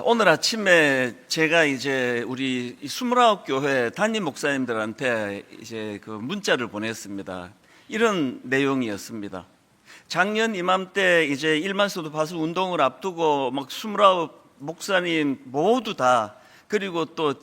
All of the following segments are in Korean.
오늘 아침에 제가 이제 우리 29교회 담임 목사님들한테 이제 그 문자를 보냈습니다. 이런 내용이었습니다. 작년 이맘때 이제 1만 파수 운동을 앞두고 막 29 목사님 모두 다, 그리고 또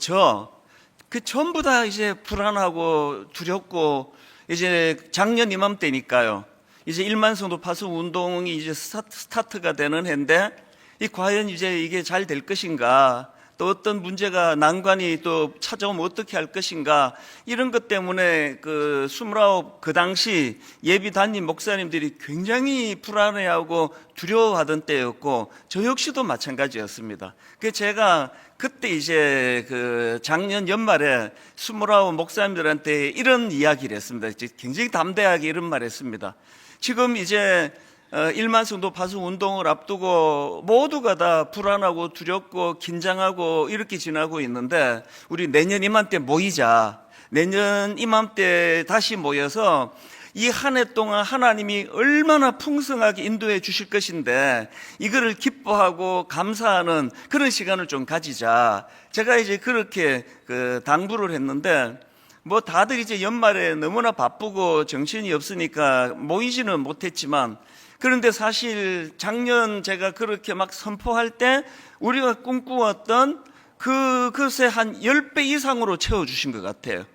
그 전부 다 이제 불안하고 두렵고, 이제 작년 이맘때니까요. 이제 1만 파수 운동이 이제 스타트가 되는 해인데, 과연 이제 이게 잘 될 것인가, 또 어떤 문제가 난관이 또 찾아오면 어떻게 할 것인가, 이런 것 때문에 그 29 그 당시 예비 담임 목사님들이 굉장히 불안해하고 두려워하던 때였고, 저 역시도 마찬가지였습니다. 그래서 제가 그때 이제 그 작년 연말에 29 목사님들한테 이런 이야기를 했습니다. 굉장히 담대하게 이런 말을 했습니다. 지금 이제 1만 성도 파수 운동을 앞두고 모두가 다 불안하고 두렵고 긴장하고 이렇게 지나고 있는데, 우리 내년 이맘때 모이자. 내년 이맘때 다시 모여서 이 한 해 동안 하나님이 얼마나 풍성하게 인도해 주실 것인데 이거를 기뻐하고 감사하는 그런 시간을 좀 가지자. 제가 이제 그렇게 당부를 했는데, 뭐 다들 이제 연말에 너무나 바쁘고 정신이 없으니까 모이지는 못했지만, 그런데 사실 작년 제가 그렇게 막 선포할 때 우리가 꿈꾸었던 그것의 한 10배 이상으로 채워주신 것 같아요.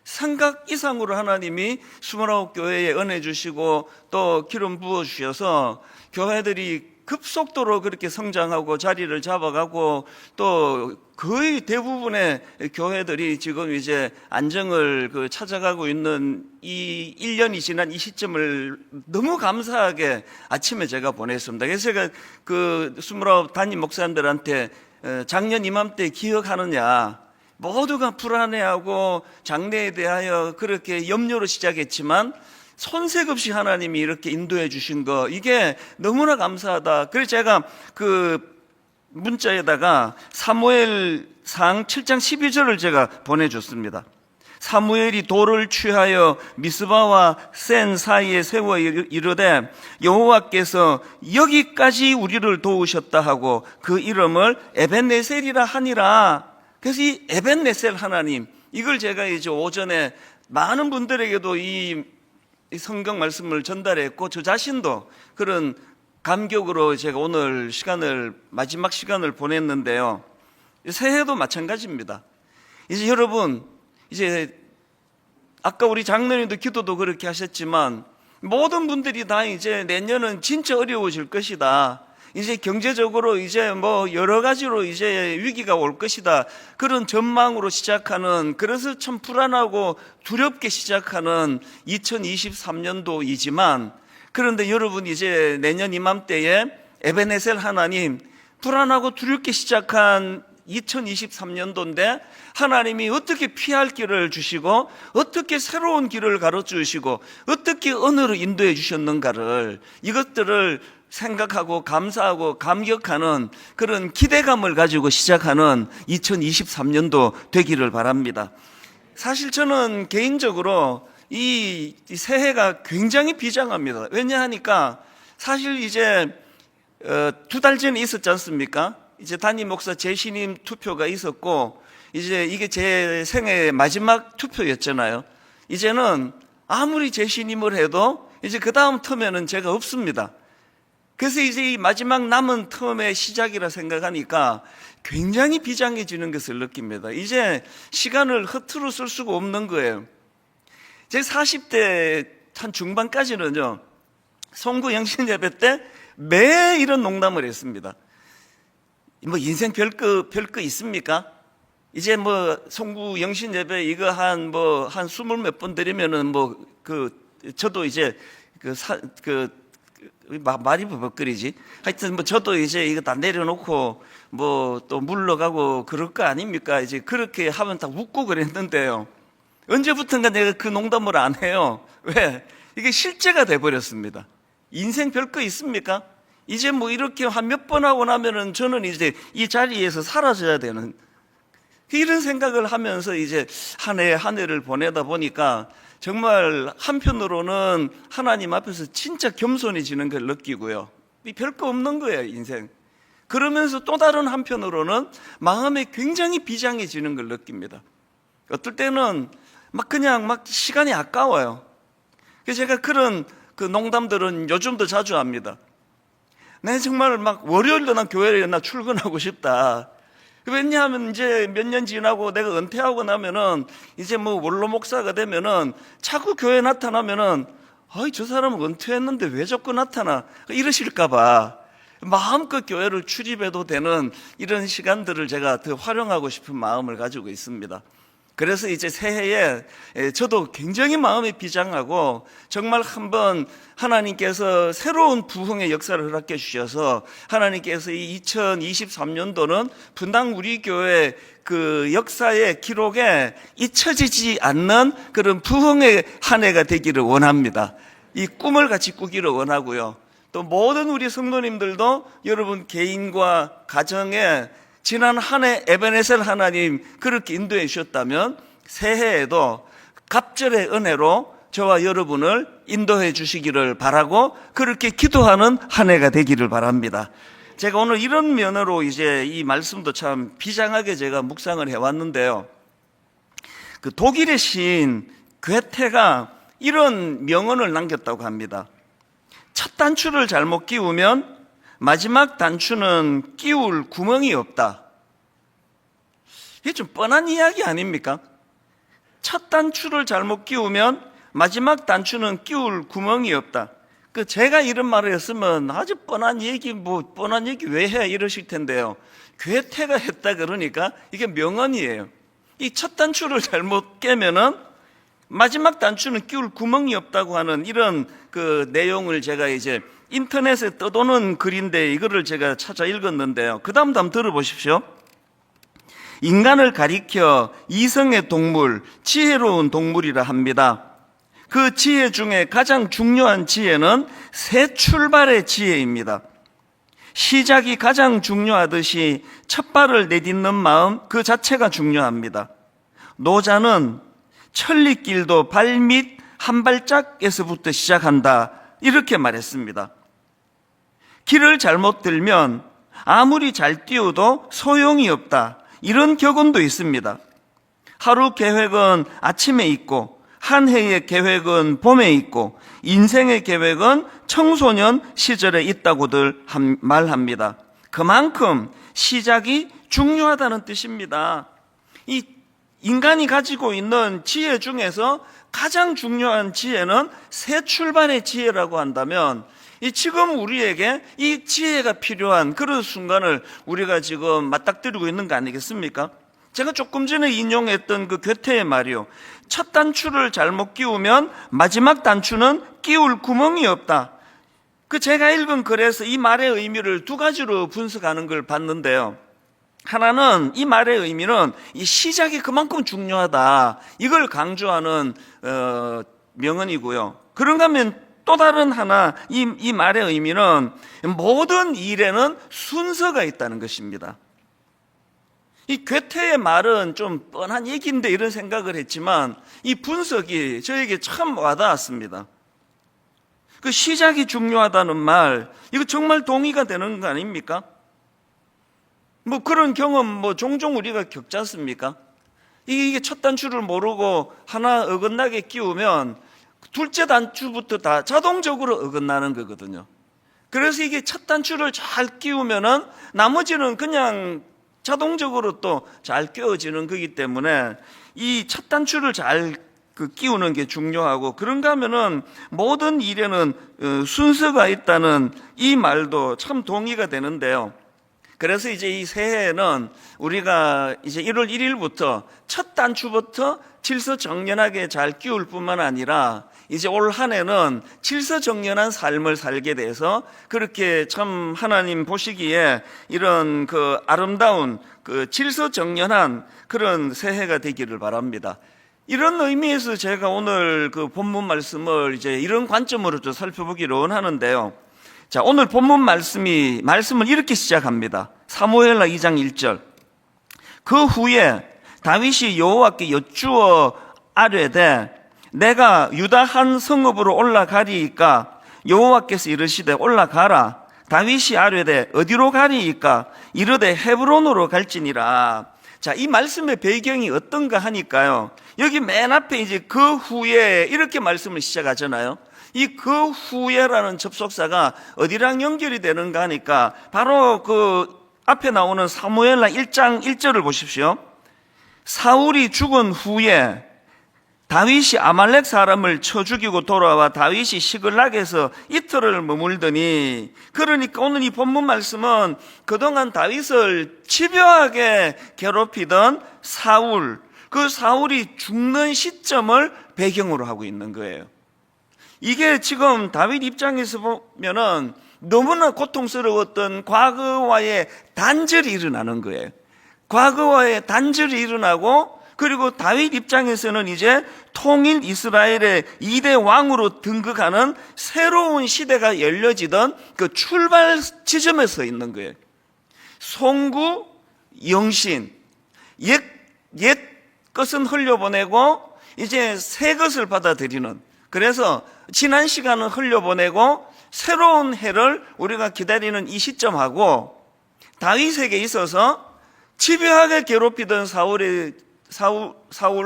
생각 이상으로 하나님이 29교회에 은혜 주시고 또 기름 부어주셔서 교회들이 급속도로 그렇게 성장하고 자리를 잡아가고, 또 거의 대부분의 교회들이 지금 이제 안정을 찾아가고 있는 이 1년이 지난 이 시점을 너무 감사하게 아침에 제가 보냈습니다. 그래서 제가 그 29 담임 목사님들한테 작년 이맘때 기억하느냐, 모두가 불안해하고 장래에 대하여 그렇게 염려로 시작했지만 손색 없이 하나님이 이렇게 인도해 주신 거, 이게 너무나 감사하다. 그래서 제가 그 문자에다가 사무엘상 7장 12절을 제가 보내줬습니다. 사무엘이 돌을 취하여 미스바와 센 사이에 세워 이르되 여호와께서 여기까지 우리를 도우셨다 하고 그 이름을 에벤네셀이라 하니라. 그래서 이 에벤네셀 하나님, 이걸 제가 이제 오전에 많은 분들에게도 이 성경 말씀을 전달했고, 저 자신도 그런 감격으로 제가 오늘 마지막 시간을 보냈는데요. 새해도 마찬가지입니다. 이제 여러분, 이제 아까 우리 장로님도 기도도 그렇게 하셨지만, 모든 분들이 다 이제 내년은 진짜 어려워질 것이다. 이제 경제적으로 이제 뭐 여러 가지로 이제 위기가 올 것이다. 그런 전망으로 시작하는, 그래서 참 불안하고 두렵게 시작하는 2023년도이지만, 그런데 여러분 이제 내년 이맘때에 에베네셀 하나님, 불안하고 두렵게 시작한 2023년도인데 하나님이 어떻게 피할 길을 주시고 어떻게 새로운 길을 가르쳐 주시고 어떻게 언어로 인도해 주셨는가를, 이것들을 생각하고 감사하고 감격하는 그런 기대감을 가지고 시작하는 2023년도 되기를 바랍니다. 사실 저는 개인적으로 이 새해가 굉장히 비장합니다. 왜냐하니까 사실 이제 2달 전에 있었지 않습니까? 이제 담임 목사 재신임 투표가 있었고, 이제 이게 제 생애 마지막 투표였잖아요. 이제는 아무리 재신임을 해도 이제 그 다음 텀에는 제가 없습니다. 그래서 이제 이 마지막 남은 텀의 시작이라 생각하니까 굉장히 비장해지는 것을 느낍니다. 이제 시간을 허투루 쓸 수가 없는 거예요. 제 40대 한 중반까지는요, 송구 영신 예배 때 매 이런 농담을 했습니다. 뭐 인생 별거 있습니까? 이제 뭐 송구 영신 예배 이거 한 20몇 번 드리면은 저도 이제 말이 버벅거리지. 하여튼 뭐 저도 이제 이거 다 내려놓고 뭐 또 물러가고 그럴 거 아닙니까? 이제 그렇게 하면 다 웃고 그랬는데요. 언제부턴가 내가 그 농담을 안 해요. 왜? 이게 실제가 돼버렸습니다. 인생 별거 있습니까? 이제 뭐 이렇게 한 몇 번 하고 나면은 저는 이제 이 자리에서 사라져야 되는, 이런 생각을 하면서 이제 한 해를 보내다 보니까 정말 한편으로는 하나님 앞에서 진짜 겸손해지는 걸 느끼고요. 별거 없는 거예요, 인생. 그러면서 또 다른 한편으로는 마음에 굉장히 비장해지는 걸 느낍니다. 어떨 때는 그냥 시간이 아까워요. 그래서 제가 그런 그 농담들은 요즘도 자주 합니다. 내 정말 월요일도 난 교회에 나 출근하고 싶다. 왜냐하면 이제 몇 년 지나고 내가 은퇴하고 나면은 이제 원로 목사가 되면은 자꾸 교회에 나타나면은 저 사람은 은퇴했는데 왜 자꾸 나타나? 이러실까봐 마음껏 교회를 출입해도 되는 이런 시간들을 제가 더 활용하고 싶은 마음을 가지고 있습니다. 그래서 이제 새해에 저도 굉장히 마음이 비장하고 정말 한번 하나님께서 새로운 부흥의 역사를 허락해 주셔서 하나님께서 이 2023년도는 분당 우리 교회 그 역사의 기록에 잊혀지지 않는 그런 부흥의 한 해가 되기를 원합니다. 이 꿈을 같이 꾸기를 원하고요. 또 모든 우리 성도님들도 여러분 개인과 가정에 지난 한 해 에베네셀 하나님 그렇게 인도해 주셨다면 새해에도 갑절의 은혜로 저와 여러분을 인도해 주시기를 바라고 그렇게 기도하는 한 해가 되기를 바랍니다. 제가 오늘 이런 면으로 이제 이 말씀도 참 비장하게 제가 묵상을 해왔는데요. 그 독일의 시인 괴테가 이런 명언을 남겼다고 합니다. 첫 단추를 잘못 끼우면 마지막 단추는 끼울 구멍이 없다. 이게 좀 뻔한 이야기 아닙니까? 첫 단추를 잘못 끼우면 마지막 단추는 끼울 구멍이 없다. 제가 이런 말을 했으면 아주 뻔한 얘기 뻔한 얘기 왜 해 이러실 텐데요. 괴테가 했다 그러니까 이게 명언이에요. 이 첫 단추를 잘못 깨면은 마지막 단추는 끼울 구멍이 없다고 하는 이런 그 내용을 제가 이제 인터넷에 떠도는 글인데 이거를 제가 찾아 읽었는데요. 그 다음 한번 들어보십시오. 인간을 가리켜 이성의 동물, 지혜로운 동물이라 합니다. 그 지혜 중에 가장 중요한 지혜는 새 출발의 지혜입니다. 시작이 가장 중요하듯이 첫 발을 내딛는 마음 그 자체가 중요합니다. 노자는 천리길도 발밑 한 발짝에서부터 시작한다 이렇게 말했습니다. 길을 잘못 들면 아무리 잘 뛰어도 소용이 없다 이런 격언도 있습니다. 하루 계획은 아침에 있고 한 해의 계획은 봄에 있고 인생의 계획은 청소년 시절에 있다고들 말합니다. 그만큼 시작이 중요하다는 뜻입니다. 이 인간이 가지고 있는 지혜 중에서 가장 중요한 지혜는 새 출발의 지혜라고 한다면 지금 우리에게 이 지혜가 필요한 그런 순간을 우리가 지금 맞닥뜨리고 있는 거 아니겠습니까? 제가 조금 전에 인용했던 그 괴테의 말이요. 첫 단추를 잘못 끼우면 마지막 단추는 끼울 구멍이 없다. 제가 읽은 글에서 이 말의 의미를 두 가지로 분석하는 걸 봤는데요. 하나는 이 말의 의미는 이 시작이 그만큼 중요하다. 이걸 강조하는 명언이고요. 그런가 하면 또 다른 하나 이 말의 의미는 모든 일에는 순서가 있다는 것입니다. 이 괴테의 말은 좀 뻔한 얘기인데 이런 생각을 했지만 이 분석이 저에게 참 와닿았습니다. 그 시작이 중요하다는 말 이거 정말 동의가 되는 거 아닙니까? 그런 경험 종종 우리가 겪지 않습니까? 이게 첫 단추를 모르고 하나 어긋나게 끼우면 둘째 단추부터 다 자동적으로 어긋나는 거거든요. 그래서 이게 첫 단추를 잘 끼우면은 나머지는 그냥 자동적으로 또 잘 끼워지는 거기 때문에 이 첫 단추를 잘 끼우는 게 중요하고 그런가 하면은 모든 일에는 순서가 있다는 이 말도 참 동의가 되는데요. 그래서 이제 이 새해에는 우리가 이제 1월 1일부터 첫 단추부터 질서정연하게 잘 끼울 뿐만 아니라 이제 올 한 해는 질서정연한 삶을 살게 돼서 그렇게 참 하나님 보시기에 이런 그 아름다운 그 질서정연한 그런 새해가 되기를 바랍니다. 이런 의미에서 제가 오늘 그 본문 말씀을 이제 이런 관점으로 좀 살펴보기를 원하는데요. 자, 오늘 본문 말씀을 이렇게 시작합니다. 사무엘하 2장 1절. 그 후에 다윗이 여호와께 여쭈어 아뢰되 내가 유다 한 성읍으로 올라가리이까 여호와께서 이르시되 올라가라. 다윗이 아뢰되 어디로 가리이까? 이르되 헤브론으로 갈지니라. 자, 이 말씀의 배경이 어떤가 하니까요, 여기 맨 앞에 이제 그 후에 이렇게 말씀을 시작하잖아요. 이 그 후에라는 접속사가 어디랑 연결이 되는가 하니까 바로 그 앞에 나오는 사무엘하 1장 1절을 보십시오. 사울이 죽은 후에 다윗이 아말렉 사람을 쳐 죽이고 돌아와 다윗이 시글락에서 이틀을 머물더니, 그러니까 오늘 이 본문 말씀은 그동안 다윗을 집요하게 괴롭히던 사울, 그 사울이 죽는 시점을 배경으로 하고 있는 거예요. 이게 지금 다윗 입장에서 보면은 너무나 고통스러웠던 과거와의 단절이 일어나는 거예요. 과거와의 단절이 일어나고, 그리고 다윗 입장에서는 이제 통일 이스라엘의 2대 왕으로 등극하는 새로운 시대가 열려지던 그 출발 지점에 서 있는 거예요. 송구, 영신, 옛 것은 흘려보내고 이제 새 것을 받아들이는, 그래서 지난 시간은 흘려보내고 새로운 해를 우리가 기다리는 이 시점하고, 다윗에게 있어서 집요하게 괴롭히던 사울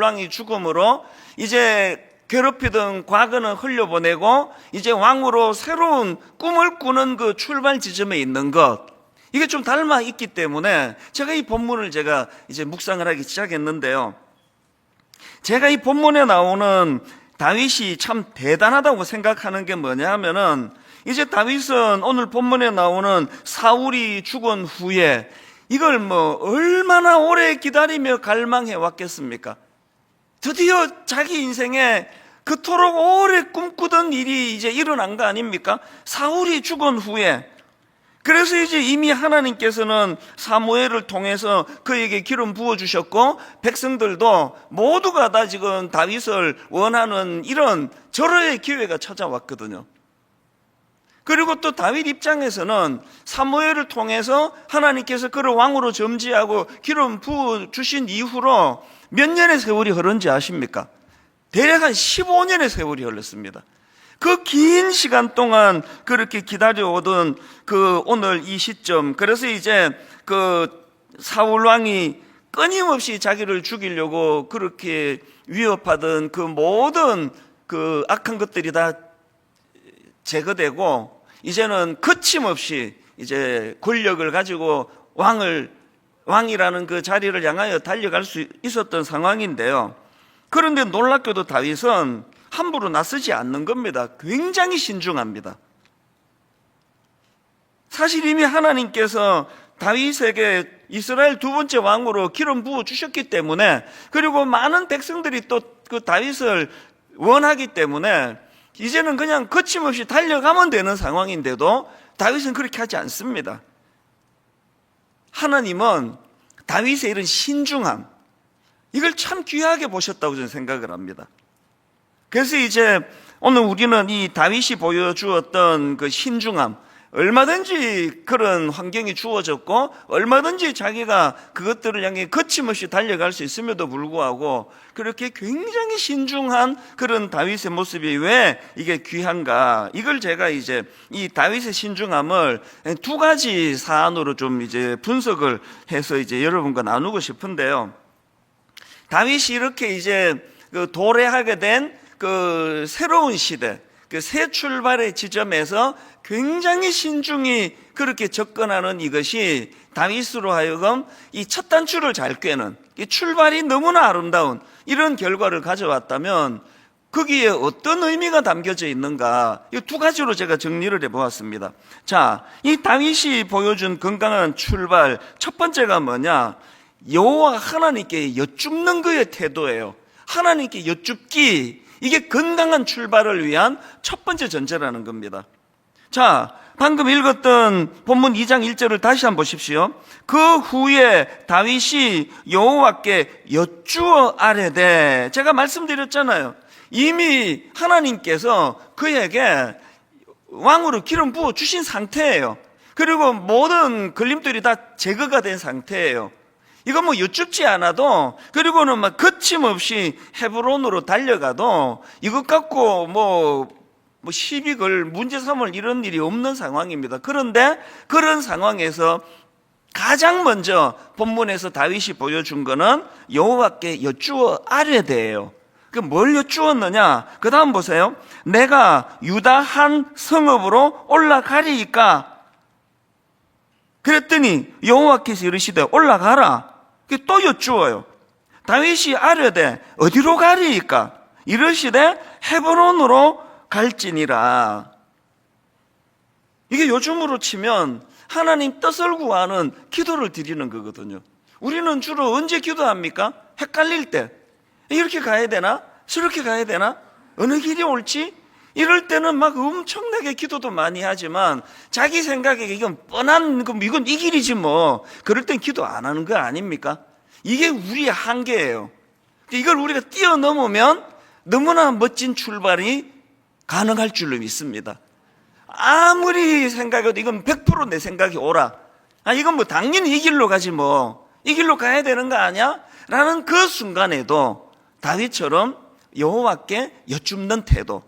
왕이 죽음으로 이제 괴롭히던 과거는 흘려보내고 이제 왕으로 새로운 꿈을 꾸는 그 출발 지점에 있는 것, 이게 좀 닮아 있기 때문에 제가 이 본문을 제가 이제 묵상을 하기 시작했는데요. 제가 이 본문에 나오는 다윗이 참 대단하다고 생각하는 게 뭐냐 하면은, 이제 다윗은 오늘 본문에 나오는 사울이 죽은 후에 이걸 얼마나 오래 기다리며 갈망해 왔겠습니까? 드디어 자기 인생에 그토록 오래 꿈꾸던 일이 이제 일어난 거 아닙니까? 사울이 죽은 후에. 그래서 이제 이미 하나님께서는 사무엘을 통해서 그에게 기름 부어주셨고, 백성들도 모두가 다 지금 다윗을 원하는 이런 절호의 기회가 찾아왔거든요. 그리고 또 다윗 입장에서는 사무엘을 통해서 하나님께서 그를 왕으로 점지하고 기름 부어주신 이후로 몇 년의 세월이 흐른지 아십니까? 대략 한 15년의 세월이 흘렀습니다. 그 긴 시간 동안 그렇게 기다려오던 그 오늘 이 시점, 그래서 이제 그 사울 왕이 끊임없이 자기를 죽이려고 그렇게 위협하던 그 모든 그 악한 것들이 다 제거되고, 이제는 거침없이 이제 권력을 가지고 왕이라는 그 자리를 향하여 달려갈 수 있었던 상황인데요. 그런데 놀랍게도 다윗은 함부로 나서지 않는 겁니다. 굉장히 신중합니다. 사실 이미 하나님께서 다윗에게 이스라엘 두 번째 왕으로 기름 부어 주셨기 때문에, 그리고 많은 백성들이 또 그 다윗을 원하기 때문에 이제는 그냥 거침없이 달려가면 되는 상황인데도 다윗은 그렇게 하지 않습니다. 하나님은 다윗의 이런 신중함, 이걸 참 귀하게 보셨다고 저는 생각을 합니다. 그래서 이제 오늘 우리는 이 다윗이 보여주었던 그 신중함, 얼마든지 그런 환경이 주어졌고 얼마든지 자기가 그것들을 향해 거침없이 달려갈 수 있음에도 불구하고 그렇게 굉장히 신중한 그런 다윗의 모습이 왜 이게 귀한가, 이걸 제가 이제 이 다윗의 신중함을 두 가지 사안으로 좀 이제 분석을 해서 이제 여러분과 나누고 싶은데요. 다윗이 이렇게 이제 그 도래하게 된 그 새로운 시대, 그 새 출발의 지점에서 굉장히 신중히 그렇게 접근하는 이것이 다윗으로 하여금 이 첫 단추를 잘 꿰는, 이 출발이 너무나 아름다운 이런 결과를 가져왔다면 거기에 어떤 의미가 담겨져 있는가, 이 두 가지로 제가 정리를 해보았습니다. 자, 이 다윗이 보여준 건강한 출발, 첫 번째가 뭐냐, 여호와 하나님께 여쭙는 그의 태도예요. 하나님께 여쭙기, 이게 건강한 출발을 위한 첫 번째 전제라는 겁니다. 자, 방금 읽었던 본문 2장 1절을 다시 한번 보십시오. 그 후에 다윗이 여호와께 여쭈어 아뢰되, 제가 말씀드렸잖아요. 이미 하나님께서 그에게 왕으로 기름 부어 주신 상태예요. 그리고 모든 걸림돌이 다 제거가 된 상태예요. 이거 여쭙지 않아도, 그리고는 거침없이 헤브론으로 달려가도 이것 갖고 뭐 시비 걸 문제 삼을 이런 일이 없는 상황입니다. 그런데 그런 상황에서 가장 먼저 본문에서 다윗이 보여준 거는 여호와께 여쭈어 아뢰대예요. 그 뭘 여쭈었느냐? 그 다음 보세요. 내가 유다 한 성읍으로 올라가리이까. 그랬더니 여호와께서 이르시되 올라가라. 또 여쭈어요. 다윗이 아뢰되 어디로 가리이까? 이르시되 헤브론으로 갈지니라. 이게 요즘으로 치면 하나님 뜻을 구하는 기도를 드리는 거거든요. 우리는 주로 언제 기도합니까? 헷갈릴 때. 이렇게 가야 되나? 저렇게 가야 되나? 어느 길이 옳지? 이럴 때는 막 엄청나게 기도도 많이 하지만 자기 생각에 이건 뻔한, 이건 이 길이지 뭐. 그럴 땐 기도 안 하는 거 아닙니까? 이게 우리의 한계예요. 이걸 우리가 뛰어넘으면 너무나 멋진 출발이 가능할 줄로 믿습니다. 아무리 생각해도 이건 100% 내 생각이 옳아. 이건 뭐 당연히 이 길로 가지 뭐. 이 길로 가야 되는 거 아니야? 라는 그 순간에도 다윗처럼 여호와께 여쭙는 태도,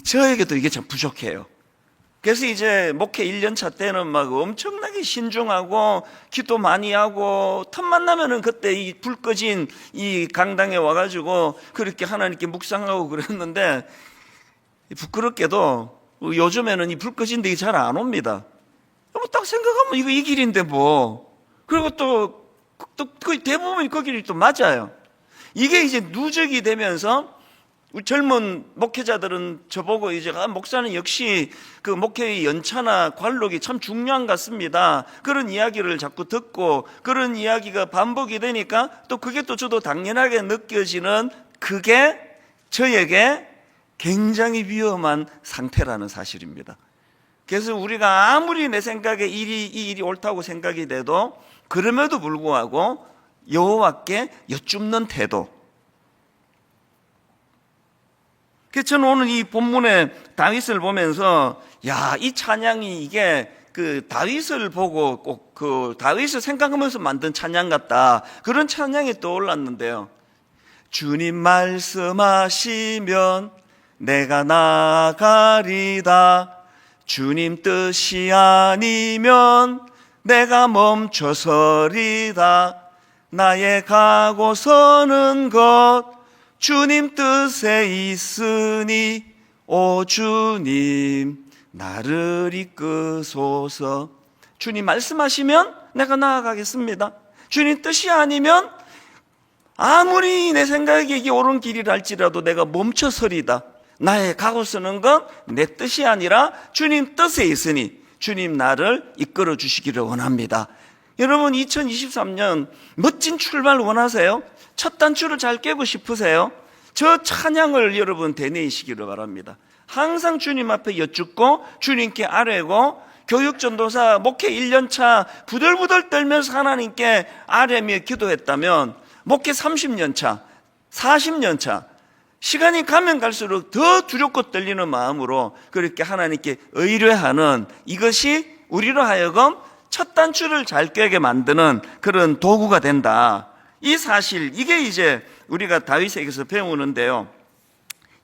저에게도 이게 참 부족해요. 그래서 이제 목회 1년차 때는 막 엄청나게 신중하고 기도 많이 하고 틈만 나면은 그때 이 불 꺼진 이 강당에 와가지고 그렇게 하나님께 묵상하고 그랬는데 부끄럽게도 요즘에는 이 불 꺼진 데 잘 안 옵니다. 딱 생각하면 이거 이 길인데 뭐. 그리고 또 거의 대부분 그 길이 또 맞아요. 이게 이제 누적이 되면서 우리 젊은 목회자들은 저보고 이제 목사는 역시 그 목회의 연차나 관록이 참 중요한 것 같습니다. 그런 이야기를 자꾸 듣고 그런 이야기가 반복이 되니까 또 그게 또 저도 당연하게 느껴지는 그게 저에게 굉장히 위험한 상태라는 사실입니다. 그래서 우리가 아무리 내 생각에 이 일이 옳다고 생각이 돼도 그럼에도 불구하고 여호와께 여쭙는 태도. 그래서 저는 오늘 이 본문의 다윗을 보면서 이 찬양이 이게 그 다윗을 보고 꼭 그 다윗을 생각하면서 만든 찬양 같다. 그런 찬양이 떠올랐는데요. 주님 말씀하시면 내가 나가리다. 주님 뜻이 아니면 내가 멈춰서리다. 나의 가고 서는 것 주님 뜻에 있으니 오 주님 나를 이끄소서. 주님 말씀하시면 내가 나아가겠습니다. 주님 뜻이 아니면 아무리 내 생각에 이게 옳은 길이라 할지라도 내가 멈춰서리다. 나의 가고 서는 건 내 뜻이 아니라 주님 뜻에 있으니 주님 나를 이끌어 주시기를 원합니다. 여러분 2023년 멋진 출발 원하세요? 첫 단추를 잘 깨고 싶으세요? 저 찬양을 여러분 되뇌이시기를 바랍니다. 항상 주님 앞에 여쭙고 주님께 아뢰고 교육전도사 목회 1년차 부들부들 떨면서 하나님께 아뢰며 기도했다면 목회 30년차, 40년차 시간이 가면 갈수록 더 두렵고 떨리는 마음으로 그렇게 하나님께 의뢰하는 이것이 우리로 하여금 첫 단추를 잘 꿰게 만드는 그런 도구가 된다. 이 사실, 이게 이제 우리가 다윗에게서 배우는데요.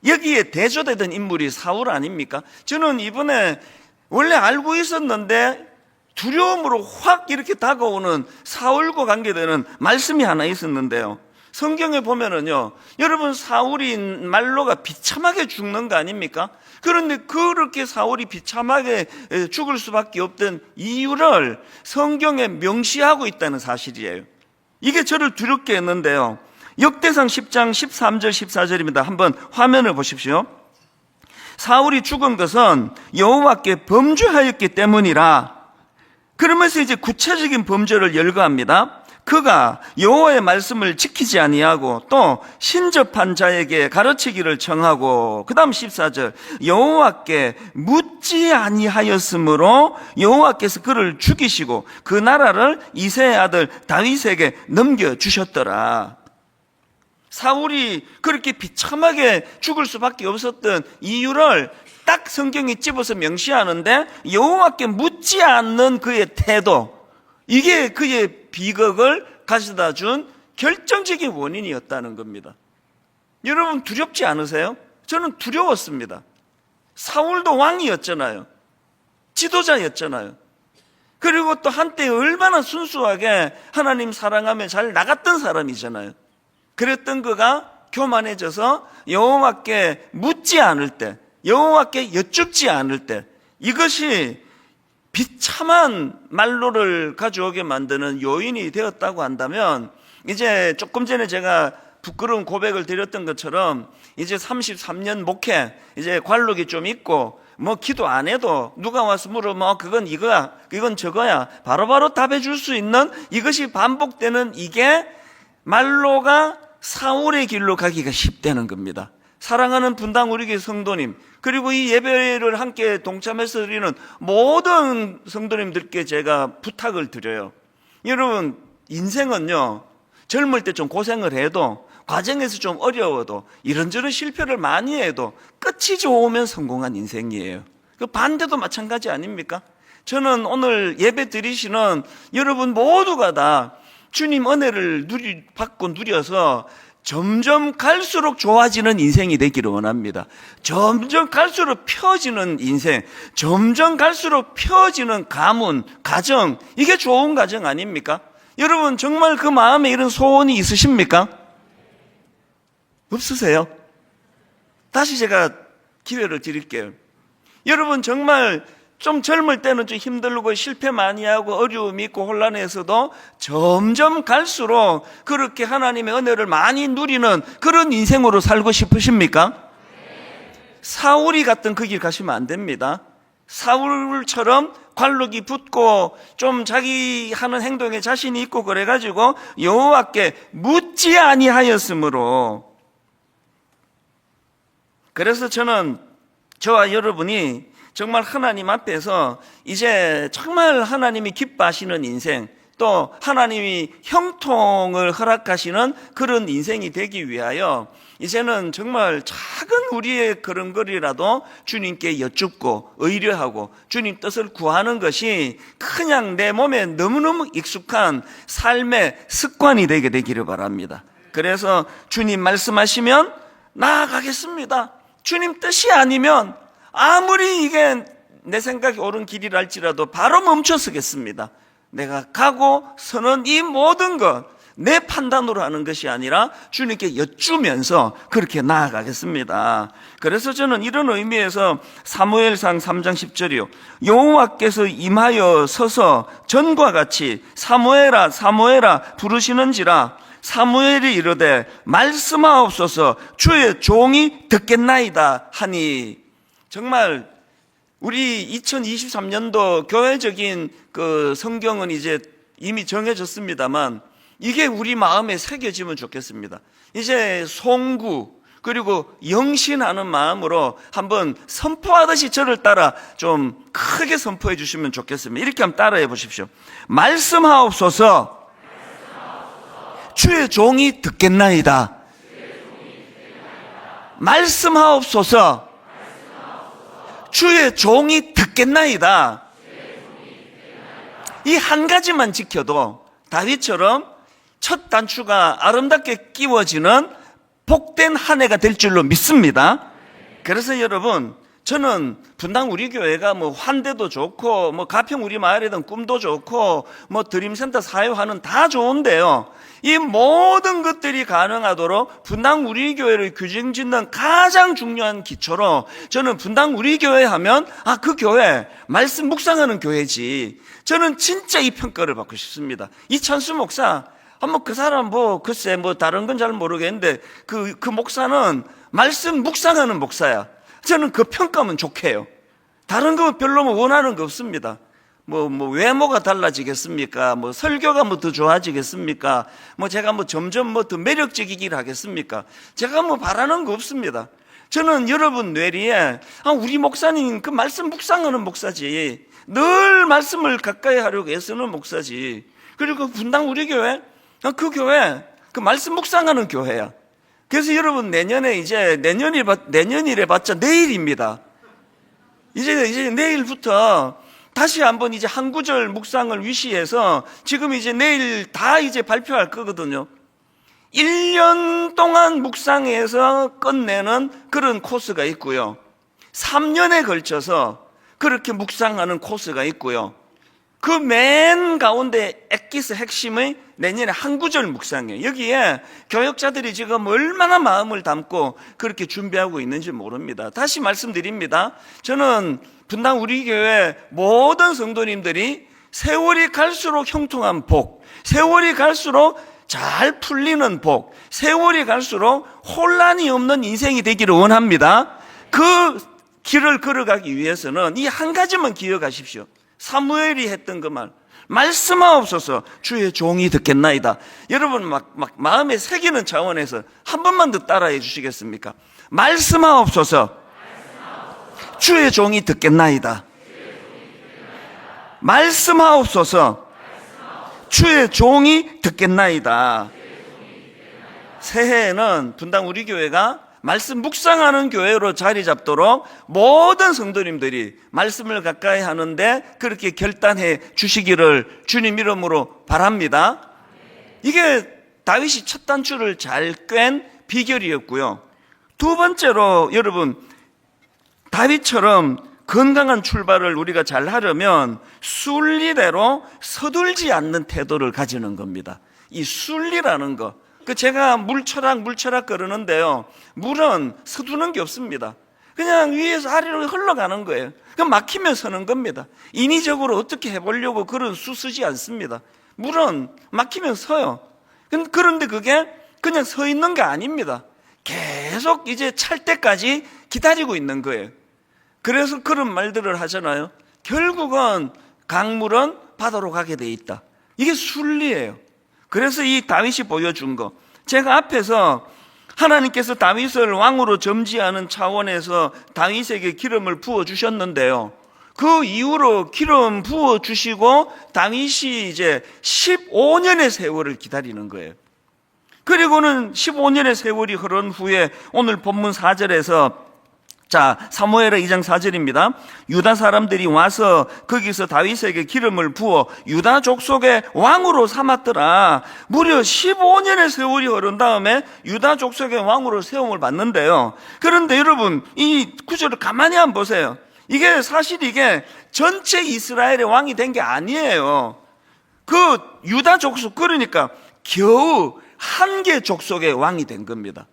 여기에 대조되던 인물이 사울 아닙니까? 저는 이번에 원래 알고 있었는데 두려움으로 확 이렇게 다가오는 사울과 관계되는 말씀이 하나 있었는데요. 성경에 보면은요, 여러분 사울이 말로가 비참하게 죽는 거 아닙니까? 그런데 그렇게 사울이 비참하게 죽을 수밖에 없던 이유를 성경에 명시하고 있다는 사실이에요. 이게 저를 두렵게 했는데요. 역대상 10장 13절 14절입니다. 한번 화면을 보십시오. 사울이 죽은 것은 여호와께 범죄하였기 때문이라. 그러면서 이제 구체적인 범죄를 열거합니다. 그가 여호와의 말씀을 지키지 아니하고 또 신접한 자에게 가르치기를 청하고, 그 다음 14절 여호와께 묻지 아니하였으므로 여호와께서 그를 죽이시고 그 나라를 이새의 아들 다윗에게 넘겨주셨더라. 사울이 그렇게 비참하게 죽을 수밖에 없었던 이유를 딱 성경이 집어서 명시하는데 여호와께 묻지 않는 그의 태도, 이게 그의 비극을 가져다 준 결정적인 원인이었다는 겁니다. 여러분 두렵지 않으세요? 저는 두려웠습니다. 사울도 왕이었잖아요. 지도자였잖아요. 그리고 또 한때 얼마나 순수하게 하나님 사랑하며 잘 나갔던 사람이잖아요. 그랬던 그가 교만해져서 여호와께 묻지 않을 때, 여호와께 여쭙지 않을 때, 이것이 비참한 말로를 가져오게 만드는 요인이 되었다고 한다면, 이제 조금 전에 제가 부끄러운 고백을 드렸던 것처럼 이제 33년 목회, 이제 관록이 좀 있고 뭐 기도 안 해도 누가 와서 물으면 그건 이거야, 이건 저거야, 바로바로 답해 줄 수 있는 이것이 반복되는, 이게 말로가 사울의 길로 가기가 쉽다는 겁니다. 사랑하는 분당 우리교회 성도님, 그리고 이 예배를 함께 동참해서 드리는 모든 성도님들께 제가 부탁을 드려요. 여러분, 인생은요, 젊을 때 좀 고생을 해도, 과정에서 좀 어려워도, 이런저런 실패를 많이 해도 끝이 좋으면 성공한 인생이에요. 그 반대도 마찬가지 아닙니까? 저는 오늘 예배 드리시는 여러분 모두가 다 주님 은혜를 받고 누려서 점점 갈수록 좋아지는 인생이 되기를 원합니다. 점점 갈수록 펴지는 인생, 점점 갈수록 펴지는 가문, 가정, 이게 좋은 가정 아닙니까? 여러분 정말 그 마음에 이런 소원이 있으십니까? 없으세요? 다시 제가 기회를 드릴게요. 여러분 정말 좀 젊을 때는 좀 힘들고 실패 많이 하고 어려움이 있고 혼란해서도 점점 갈수록 그렇게 하나님의 은혜를 많이 누리는 그런 인생으로 살고 싶으십니까? 사울이 갔던 그 길 가시면 안 됩니다. 사울처럼 관록이 붙고 좀 자기 하는 행동에 자신이 있고 그래가지고 여호와께 묻지 아니하였으므로, 그래서 저는 저와 여러분이 정말 하나님 앞에서 이제 정말 하나님이 기뻐하시는 인생, 또 하나님이 형통을 허락하시는 그런 인생이 되기 위하여 이제는 정말 작은 우리의 그런거리라도 주님께 여쭙고 의뢰하고 주님 뜻을 구하는 것이 그냥 내 몸에 너무너무 익숙한 삶의 습관이 되게 되기를 바랍니다. 그래서 주님 말씀하시면 나아가겠습니다. 주님 뜻이 아니면 아무리 이게 내 생각이 옳은 길이랄지라도 바로 멈춰서겠습니다. 내가 가고 서는 이 모든 것 내 판단으로 하는 것이 아니라 주님께 여쭈면서 그렇게 나아가겠습니다. 그래서 저는 이런 의미에서 사무엘상 3장 10절이요, 여호와께서 임하여 서서 전과 같이 사무엘아 사무엘아 부르시는지라 사무엘이 이르되 말씀하옵소서 주의 종이 듣겠나이다 하니. 정말 우리 2023년도 교회적인 그 성경은 이제 이미 정해졌습니다만 이게 우리 마음에 새겨지면 좋겠습니다. 이제 송구 그리고 영신하는 마음으로 한번 선포하듯이 저를 따라 좀 크게 선포해 주시면 좋겠습니다. 이렇게 한번 따라해 보십시오. 말씀하옵소서 주의 종이 듣겠나이다. 말씀하옵소서 주의 종이 듣겠나이다. 이 한 가지만 지켜도 다윗처럼 첫 단추가 아름답게 끼워지는 복된 한 해가 될 줄로 믿습니다. 그래서 여러분, 저는 분당 우리 교회가 뭐 환대도 좋고 뭐 가평 우리 마을이든 꿈도 좋고 뭐 드림센터 사회화는 다 좋은데요, 이 모든 것들이 가능하도록 분당 우리 교회를 규정짓는 가장 중요한 기초로 저는 분당 우리 교회 하면 그 교회 말씀 묵상하는 교회지, 저는 진짜 이 평가를 받고 싶습니다. 이찬수 목사 그 사람 글쎄 다른 건 잘 모르겠는데 그 목사는 말씀 묵상하는 목사야. 저는 그 평가면 좋게 해요. 다른 거 별로 원하는 거 없습니다. 외모가 달라지겠습니까? 설교가 더 좋아지겠습니까? 제가 점점 더 매력적이길 하겠습니까? 제가 바라는 거 없습니다. 저는 여러분 뇌리에 우리 목사님 그 말씀 묵상하는 목사지, 늘 말씀을 가까이 하려고 애쓰는 목사지, 그리고 분당 우리 교회 그 교회 그 말씀 묵상하는 교회야. 그래서 여러분 내년이래 봤자 내일입니다. 이제 내일부터 다시 한번 이제 한 구절 묵상을 위시해서 지금 이제 내일 다 이제 발표할 거거든요. 1년 동안 묵상해서 끝내는 그런 코스가 있고요. 3년에 걸쳐서 그렇게 묵상하는 코스가 있고요. 그 맨 가운데 엑기스 핵심의 내년에 한 구절 묵상이에요. 여기에 교역자들이 지금 얼마나 마음을 담고 그렇게 준비하고 있는지 모릅니다. 다시 말씀드립니다. 저는 분당 우리 교회 모든 성도님들이 세월이 갈수록 형통한 복, 세월이 갈수록 잘 풀리는 복, 세월이 갈수록 혼란이 없는 인생이 되기를 원합니다. 그 길을 걸어가기 위해서는 이 한 가지만 기억하십시오. 사무엘이 했던 그 말, 말씀하옵소서 주의 종이 듣겠나이다. 여러분 막 마음에 새기는 차원에서 한 번만 더 따라해 주시겠습니까? 말씀하옵소서 주의 종이 듣겠나이다. 말씀하옵소서 주의 종이 듣겠나이다. 새해에는 분당 우리 교회가 말씀 묵상하는 교회로 자리 잡도록 모든 성도님들이 말씀을 가까이 하는데 그렇게 결단해 주시기를 주님 이름으로 바랍니다. 이게 다윗이 첫 단추를 잘 꿰는 비결이었고요. 두 번째로 여러분, 다윗처럼 건강한 출발을 우리가 잘 하려면 순리대로 서둘지 않는 태도를 가지는 겁니다. 이 순리라는 거, 제가 물처락 그러는데요, 물은 서두는 게 없습니다. 그냥 위에서 아래로 흘러가는 거예요. 그럼 막히면 서는 겁니다. 인위적으로 어떻게 해보려고 그런 수 쓰지 않습니다. 물은 막히면 서요. 그런데 그게 그냥 서 있는 게 아닙니다. 계속 이제 찰 때까지 기다리고 있는 거예요. 그래서 그런 말들을 하잖아요. 결국은 강물은 바다로 가게 돼 있다. 이게 순리예요. 그래서 이 다윗이 보여준 거, 제가 앞에서 하나님께서 다윗을 왕으로 점지하는 차원에서 다윗에게 기름을 부어주셨는데요, 그 이후로 기름 부어주시고 다윗이 이제 15년의 세월을 기다리는 거예요. 그리고는 15년의 세월이 흐른 후에 오늘 본문 4절에서, 자, 사무엘하 2장 4절입니다. 유다 사람들이 와서 거기서 다윗에게 기름을 부어 유다 족속의 왕으로 삼았더라. 무려 15년의 세월이 흐른 다음에 유다 족속의 왕으로 세움을 받는데요. 그런데 여러분, 이 구절을 가만히 한번 보세요. 이게 사실 이게 전체 이스라엘의 왕이 된 게 아니에요. 그 유다 족속, 그러니까 겨우 한 개 족속의 왕이 된 겁니다.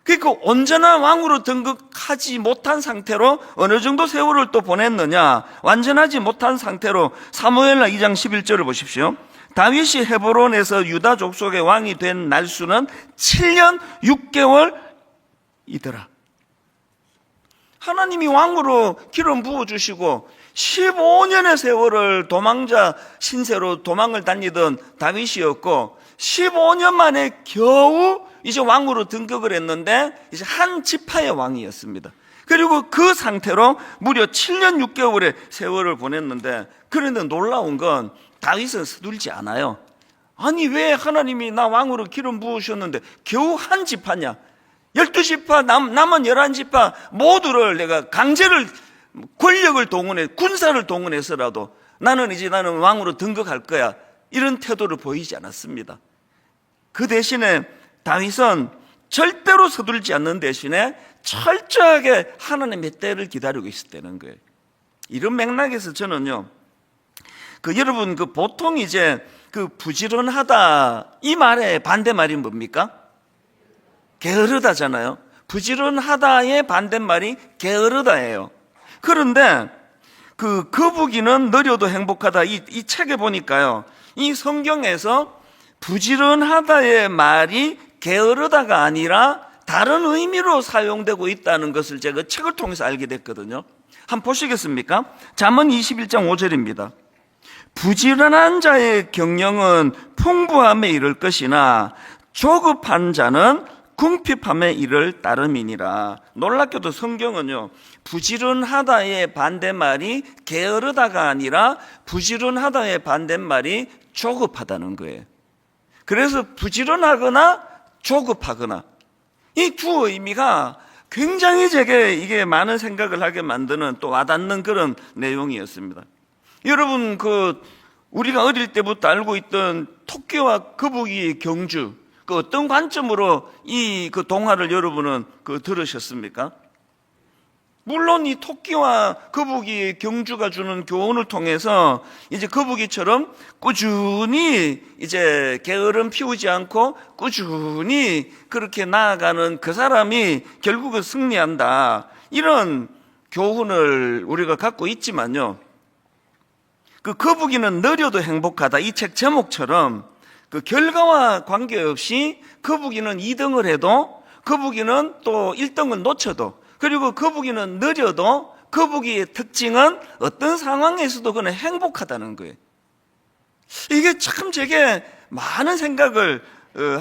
그러니까 온전한 왕으로 등극하지 못한 상태로 어느 정도 세월을 또 보냈느냐, 완전하지 못한 상태로 사무엘하 2장 11절을 보십시오. 다윗이 헤브론에서 유다 족속의 왕이 된 날수는 7년 6개월이더라. 하나님이 왕으로 기름 부어주시고 15년의 세월을 도망자 신세로 도망을 다니던 다윗이었고, 15년 만에 겨우 이제 왕으로 등극을 했는데 이제 한 지파의 왕이었습니다. 그리고 그 상태로 무려 7년 6개월의 세월을 보냈는데, 그런데 놀라운 건 다윗은 서둘지 않아요. 아니, 왜 하나님이 나 왕으로 기름 부으셨는데 겨우 한 지파냐, 12지파 남은 11지파 모두를 내가 강제를, 권력을 동원해, 군사를 동원해서라도 나는 왕으로 등극할 거야, 이런 태도를 보이지 않았습니다. 그 대신에 다윗은 절대로 서둘지 않는 대신에 철저하게 하나님의 때를 기다리고 있었다는 거예요. 이런 맥락에서 저는요, 여러분 보통 이제 부지런하다, 이 말의 반대말이 뭡니까? 게으르다잖아요. 부지런하다의 반대말이 게으르다예요. 그런데 거북이는 느려도 행복하다, 이 책에 보니까요, 이 성경에서 부지런하다의 말이 게으르다가 아니라 다른 의미로 사용되고 있다는 것을 제가 책을 통해서 알게 됐거든요. 한번 보시겠습니까? 잠언 21장 5절입니다. 부지런한 자의 경영은 풍부함에 이를 것이나 조급한 자는 궁핍함에 이를 따름이니라. 놀랍게도 성경은요, 부지런하다의 반대말이 게으르다가 아니라 부지런하다의 반대말이 조급하다는 거예요. 그래서 부지런하거나 조급하거나, 이 두 의미가 굉장히 제게 이게 많은 생각을 하게 만드는, 또 와닿는 그런 내용이었습니다. 여러분, 우리가 어릴 때부터 알고 있던 토끼와 거북이의 경주, 어떤 관점으로 이 동화를 여러분은 들으셨습니까? 물론 이 토끼와 거북이의 경주가 주는 교훈을 통해서 이제 거북이처럼 꾸준히 이제 게으름 피우지 않고 꾸준히 그렇게 나아가는 그 사람이 결국은 승리한다, 이런 교훈을 우리가 갖고 있지만요, 그 거북이는 느려도 행복하다, 이 책 제목처럼 그 결과와 관계없이 거북이는 2등을 해도, 거북이는 또 1등을 놓쳐도, 그리고 거북이는 느려도 거북이의 특징은 어떤 상황에서도 그는 행복하다는 거예요. 이게 참 제게 많은 생각을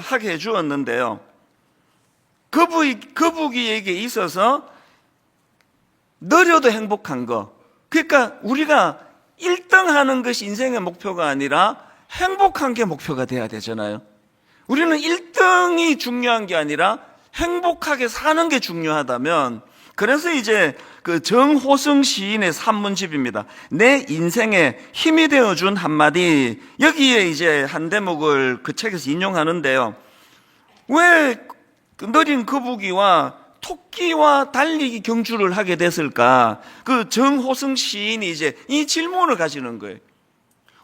하게 해주었는데요. 거북이에게 있어서 느려도 행복한 거, 그러니까 우리가 1등 하는 것이 인생의 목표가 아니라 행복한 게 목표가 돼야 되잖아요. 우리는 1등이 중요한 게 아니라 행복하게 사는 게 중요하다면, 그래서 이제 그 정호승 시인의 산문집입니다. 내 인생에 힘이 되어준 한마디, 여기에 이제 한 대목을 그 책에서 인용하는데요. 왜 느린 거북이와 토끼와 달리기 경주를 하게 됐을까? 그 정호승 시인이 이제 이 질문을 가지는 거예요.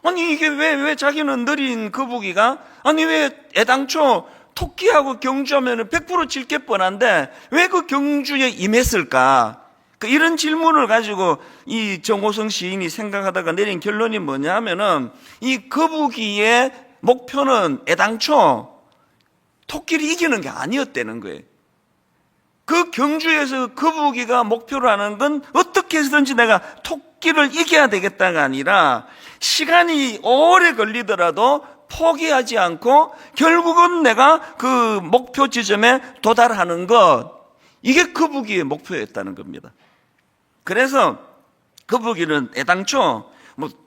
아니 이게 왜 자기는 느린 거북이가, 아니 왜 애당초 토끼하고 경주하면 100% 질 게 뻔한데 왜 그 경주에 임했을까? 이런 질문을 가지고 이 정호성 시인이 생각하다가 내린 결론이 뭐냐 하면은, 이 거북이의 목표는 애당초 토끼를 이기는 게 아니었다는 거예요. 그 경주에서 거북이가 목표로 하는 건 어떻게 해서든지 내가 토끼를 이겨야 되겠다가 아니라, 시간이 오래 걸리더라도 포기하지 않고 결국은 내가 그 목표 지점에 도달하는 것, 이게 거북이의 목표였다는 겁니다. 그래서 거북이는 애당초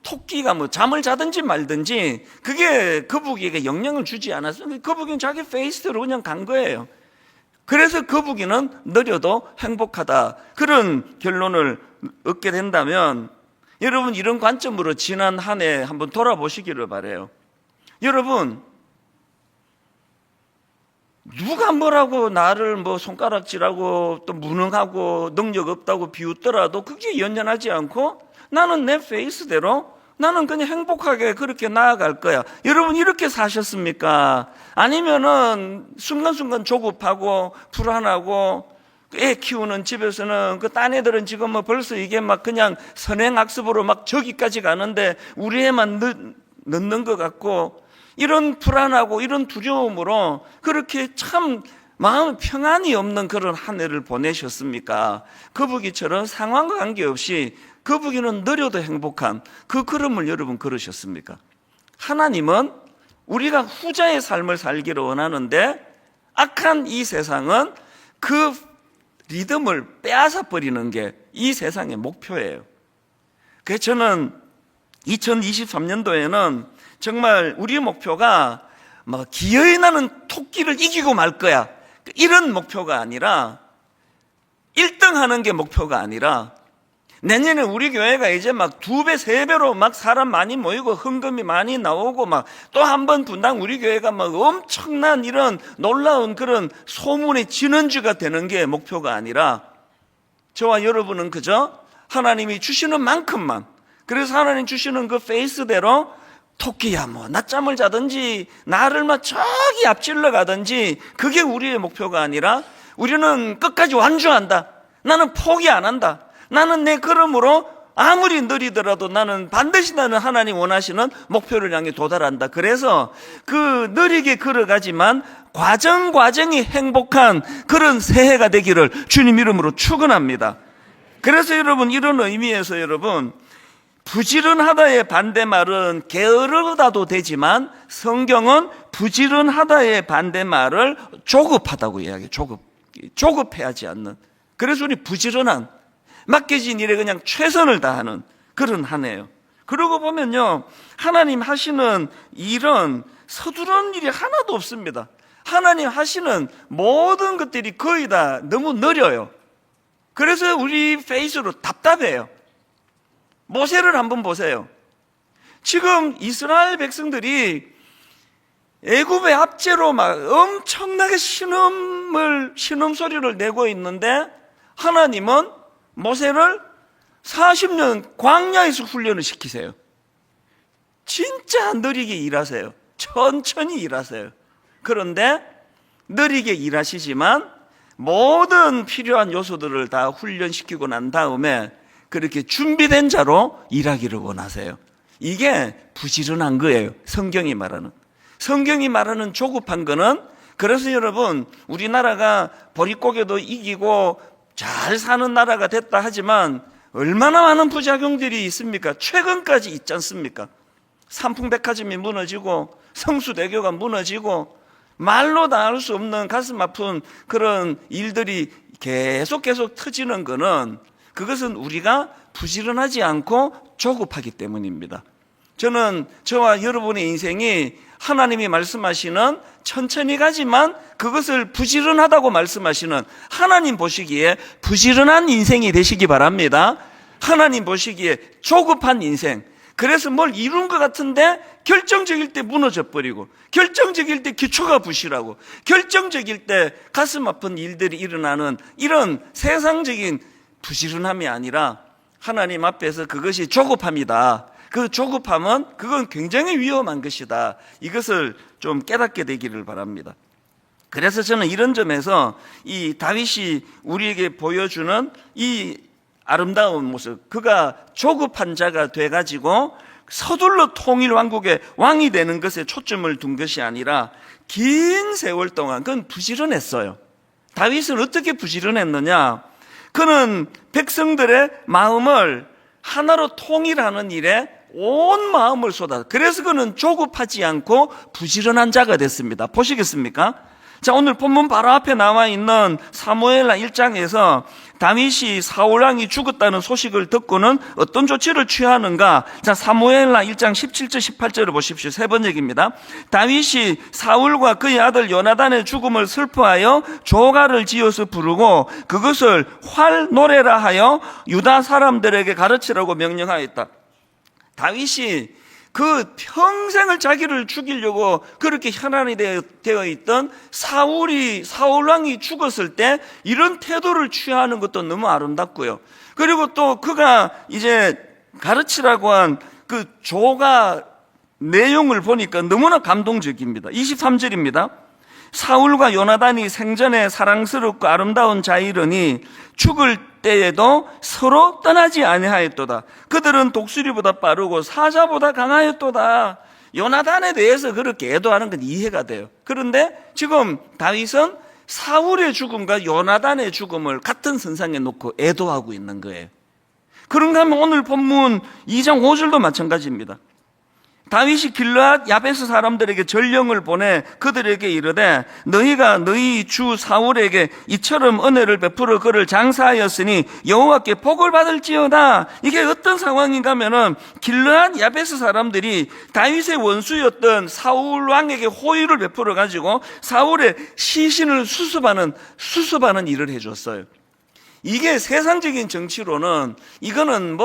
토끼가 잠을 자든지 말든지 그게 거북이에게 영향을 주지 않았어요. 거북이는 자기 페이스대로 그냥 간 거예요. 그래서 거북이는 느려도 행복하다, 그런 결론을 얻게 된다면, 여러분 이런 관점으로 지난 한 해 한번 돌아보시기를 바라요. 여러분, 누가 뭐라고 나를 손가락질하고 또 무능하고 능력 없다고 비웃더라도 그게 연연하지 않고 나는 내 페이스대로 나는 그냥 행복하게 그렇게 나아갈 거야. 여러분 이렇게 사셨습니까? 아니면은 순간순간 조급하고 불안하고, 애 키우는 집에서는 그 딴 애들은 지금 벌써 이게 그냥 선행학습으로 저기까지 가는데 우리 애만 늦는 것 같고, 이런 불안하고 이런 두려움으로 그렇게 참 마음 평안이 없는 그런 한 해를 보내셨습니까? 거북이처럼 상황과 관계없이 거북이는 느려도 행복한 그 걸음을 여러분 걸으셨습니까? 하나님은 우리가 후자의 삶을 살기를 원하는데, 악한 이 세상은 그 리듬을 빼앗아 버리는 게 이 세상의 목표예요. 그래서 저는 2023년도에는 정말 우리의 목표가 기어이 나는 토끼를 이기고 말 거야, 이런 목표가 아니라, 1등 하는 게 목표가 아니라, 내년에 우리 교회가 이제 2배, 3배로 사람 많이 모이고 헌금이 많이 나오고 또 한 번 분당 우리 교회가 엄청난 이런 놀라운 그런 소문의 진원주가 되는 게 목표가 아니라, 저와 여러분은 그저 하나님이 주시는 만큼만, 그래서 하나님 주시는 그 페이스대로 토끼야 낮잠을 자든지 나를 저기 앞질러 가든지 그게 우리의 목표가 아니라, 우리는 끝까지 완주한다, 나는 포기 안 한다, 나는 내 걸음으로 아무리 느리더라도 나는 반드시 나는 하나님 원하시는 목표를 향해 도달한다. 그래서 그 느리게 걸어가지만 과정이 행복한 그런 새해가 되기를 주님 이름으로 축원합니다. 그래서 여러분 이런 의미에서 여러분, 부지런하다의 반대말은 게으르다도 되지만 성경은 부지런하다의 반대말을 조급하다고 이야기해요. 조급해하지 않는. 그래서 우리 부지런한, 맡겨진 일에 그냥 최선을 다하는 그런 한 해예요. 그러고 보면요, 하나님 하시는 일은 서두른 일이 하나도 없습니다. 하나님 하시는 모든 것들이 거의 다 너무 느려요. 그래서 우리 페이스로 답답해요. 모세를 한번 보세요. 지금 이스라엘 백성들이 애굽의 압제로 엄청나게 신음소리를 내고 있는데, 하나님은 모세를 40년 광야에서 훈련을 시키세요. 진짜 느리게 일하세요. 천천히 일하세요. 그런데 느리게 일하시지만 모든 필요한 요소들을 다 훈련시키고 난 다음에 그렇게 준비된 자로 일하기를 원하세요. 이게 부지런한 거예요. 성경이 말하는 조급한 거는, 그래서 여러분, 우리나라가 보릿고개도 이기고 잘 사는 나라가 됐다 하지만 얼마나 많은 부작용들이 있습니까? 최근까지 있지 않습니까? 삼풍백화점이 무너지고 성수대교가 무너지고 말로 다 할 수 없는 가슴 아픈 그런 일들이 계속 터지는 거는, 그것은 우리가 부지런하지 않고 조급하기 때문입니다. 저는 저와 여러분의 인생이 하나님이 말씀하시는 천천히 가지만 그것을 부지런하다고 말씀하시는, 하나님 보시기에 부지런한 인생이 되시기 바랍니다. 하나님 보시기에 조급한 인생, 그래서 뭘 이룬 것 같은데 결정적일 때 무너져 버리고, 결정적일 때 기초가 부실하고, 결정적일 때 가슴 아픈 일들이 일어나는 이런 세상적인 부지런함이 아니라 하나님 앞에서 그것이 조급함이다. 그 조급함은 그건 굉장히 위험한 것이다. 이것을 좀 깨닫게 되기를 바랍니다. 그래서 저는 이런 점에서 이 다윗이 우리에게 보여주는 이 아름다운 모습, 그가 조급한 자가 돼가지고 서둘러 통일 왕국의 왕이 되는 것에 초점을 둔 것이 아니라 긴 세월 동안 그건 부지런했어요. 다윗은 어떻게 부지런했느냐? 그는 백성들의 마음을 하나로 통일하는 일에 온 마음을 쏟아. 그래서 그는 조급하지 않고 부지런한 자가 됐습니다. 보시겠습니까? 자, 오늘 본문 바로 앞에 나와 있는 사무엘하 1장에서 다윗이 사울왕이 죽었다는 소식을 듣고는 어떤 조치를 취하는가? 자, 사무엘하 1장 17절 18절을 보십시오. 세 번역입니다. 다윗이 사울과 그의 아들 요나단의 죽음을 슬퍼하여 조가를 지어서 부르고 그것을 활노래라 하여 유다 사람들에게 가르치라고 명령하였다. 다윗이 그 평생을 자기를 죽이려고 그렇게 혈안이 되어 있던 사울왕이 죽었을 때 이런 태도를 취하는 것도 너무 아름답고요. 그리고 또 그가 이제 가르치라고 한 그 조가 내용을 보니까 너무나 감동적입니다. 23절입니다. 사울과 요나단이 생전에 사랑스럽고 아름다운 자이러니 죽을 때에도 서로 떠나지 아니하였도다. 그들은 독수리보다 빠르고 사자보다 강하였도다. 요나단에 대해서 그렇게 애도하는 건 이해가 돼요. 그런데 지금 다윗은 사울의 죽음과 요나단의 죽음을 같은 선상에 놓고 애도하고 있는 거예요. 그런가 하면 오늘 본문 2장 5절도 마찬가지입니다. 다윗이 길르앗 야베스 사람들에게 전령을 보내 그들에게 이르되 너희가 너희 주 사울에게 이처럼 은혜를 베풀어 그를 장사하였으니 여호와께 복을 받을지어다. 이게 어떤 상황인가 하면은 길르앗 야베스 사람들이 다윗의 원수였던 사울 왕에게 호의를 베풀어 가지고 사울의 시신을 수습하는 일을 해줬어요. 이게 세상적인 정치로는 이거는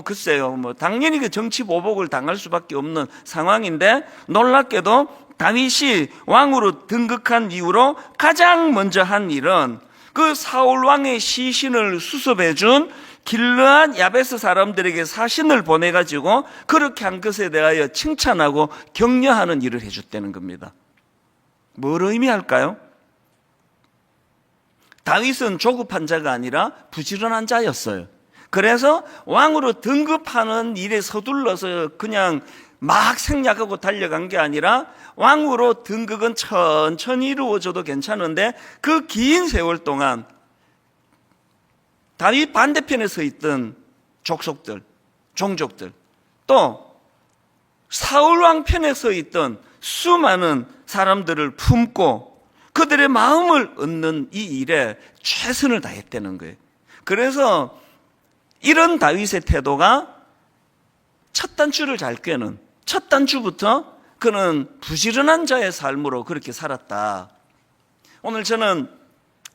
글쎄요. 당연히 그 정치 보복을 당할 수밖에 없는 상황인데, 놀랍게도 다윗이 왕으로 등극한 이후로 가장 먼저 한 일은 그 사울 왕의 시신을 수습해 준 길르앗 야베스 사람들에게 사신을 보내가지고 그렇게 한 것에 대하여 칭찬하고 격려하는 일을 해줬다는 겁니다. 뭘 의미할까요? 다윗은 조급한 자가 아니라 부지런한 자였어요. 그래서 왕으로 등급하는 일에 서둘러서 그냥 막 생략하고 달려간 게 아니라 왕으로 등극은 천천히 이루어져도 괜찮은데 그 긴 세월 동안 다윗 반대편에 서 있던 종족들 또 사울왕 편에 서 있던 수많은 사람들을 품고 그들의 마음을 얻는 이 일에 최선을 다했다는 거예요. 그래서 이런 다윗의 태도가 첫 단추를 잘 꿰는, 첫 단추부터 그는 부지런한 자의 삶으로 그렇게 살았다. 오늘 저는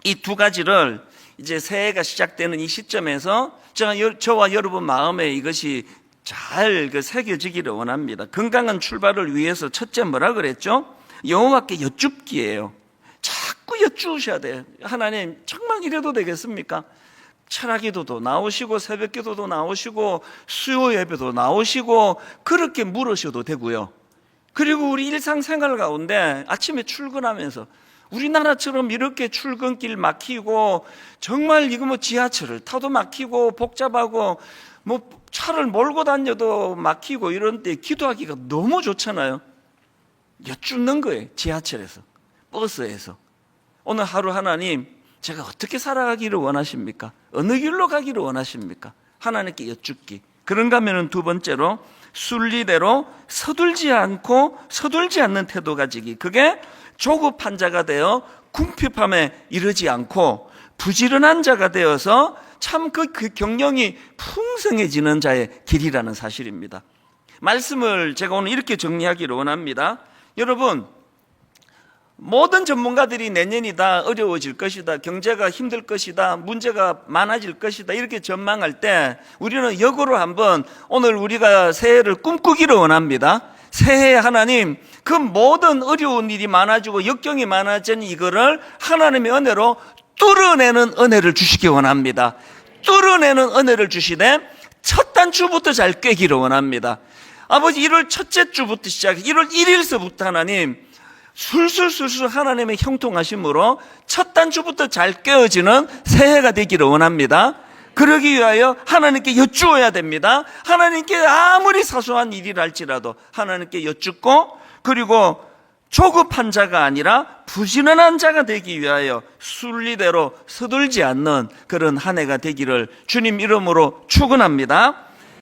이 두 가지를 이제 새해가 시작되는 이 시점에서 저와 여러분 마음에 이것이 잘 새겨지기를 원합니다. 건강한 출발을 위해서 첫째 뭐라 그랬죠? 여호와께 여쭙기예요. 자꾸 여쭈으셔야 돼요. 하나님 정말 이래도 되겠습니까? 철학기도도 나오시고 새벽기도도 나오시고 수요 예배도 나오시고 그렇게 물으셔도 되고요. 그리고 우리 일상생활 가운데 아침에 출근하면서 우리나라처럼 이렇게 출근길 막히고 정말 이거 뭐 지하철을 타도 막히고 복잡하고 뭐 차를 몰고 다녀도 막히고 이런 때 기도하기가 너무 좋잖아요. 여쭙는 거예요. 지하철에서, 버스에서. 오늘 하루 하나님, 제가 어떻게 살아가기를 원하십니까? 어느 길로 가기를 원하십니까? 하나님께 여쭙기. 그런가 하면 두 번째로 순리대로 서둘지 않고 서둘지 않는 태도 가지기. 그게 조급한 자가 되어 궁핍함에 이르지 않고 부지런한 자가 되어서 참 그 경영이 풍성해지는 자의 길이라는 사실입니다. 말씀을 제가 오늘 이렇게 정리하기를 원합니다. 여러분, 모든 전문가들이 내년이 다 어려워질 것이다, 경제가 힘들 것이다, 문제가 많아질 것이다 이렇게 전망할 때 우리는 역으로 한번 오늘 우리가 새해를 꿈꾸기를 원합니다. 새해 하나님, 그 모든 어려운 일이 많아지고 역경이 많아진 이거를 하나님의 은혜로 뚫어내는 은혜를 주시기 원합니다. 뚫어내는 은혜를 주시되 첫 단추부터 잘 꿰기를 원합니다. 아버지, 1월 첫째 주부터 시작해 1월 1일서부터 하나님 술술술술 하나님의 형통하심으로 첫 단추부터 잘 꿰어지는 새해가 되기를 원합니다. 그러기 위하여 하나님께 여쭈어야 됩니다. 하나님께 아무리 사소한 일이라 할지라도 하나님께 여쭙고, 그리고 조급한 자가 아니라 부지런한 자가 되기 위하여 순리대로 서둘지 않는 그런 한 해가 되기를 주님 이름으로 축원합니다.